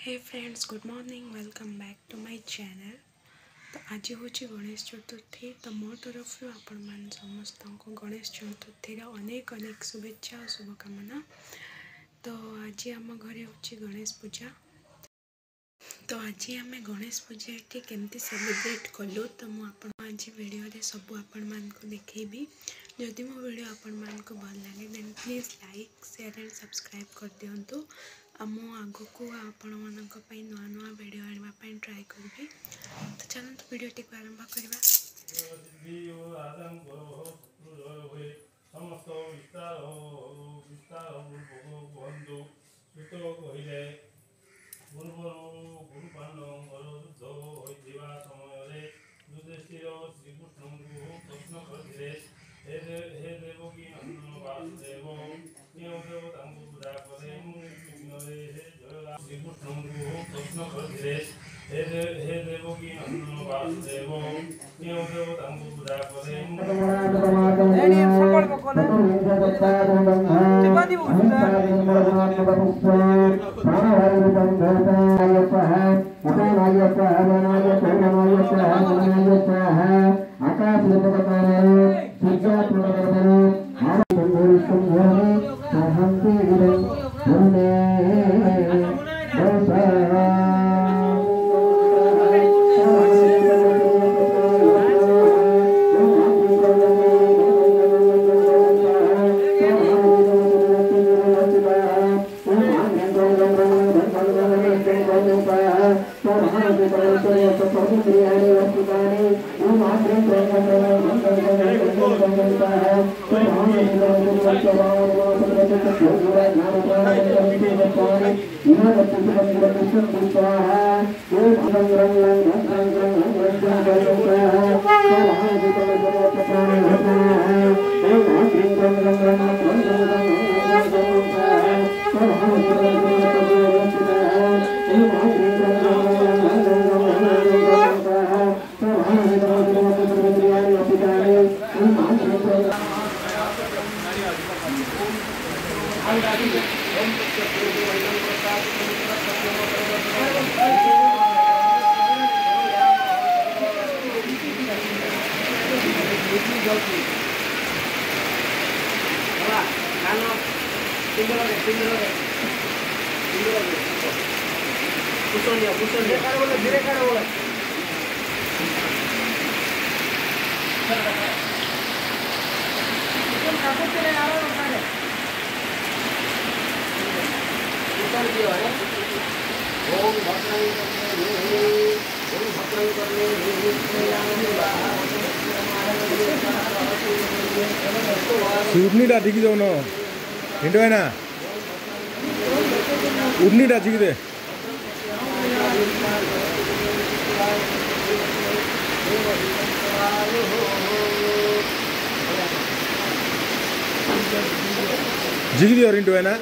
Hey friends, good morning, welcome back to my channel. तो आज हूँ गणेश चतुर्थी। तो मो तरफ आपण मान समस्त को गणेश चतुर्थी अनेक अनेक शुभेच्छा और शुभकामना। तो आज आम घरे हूँ गणेश पूजा। तो आज आम गणेश पूजा ये केमती सेलिब्रेट कलु तो मुझे वीडियो रे सब आपण मान को देखी। जदि मो वीडियो आपण मान को भल लगे then please like share and subscribe कर दिंतु। मु आग को आपण मान नुआ नुआ वीडियो आने ट्राए करी। तो चलते वीडियो टी आरंभ करवा। उड़नीटा ठीक जाओ ना हिंटो है ना उड़नीटा ठीक दे जिग दियो हिंटो है ना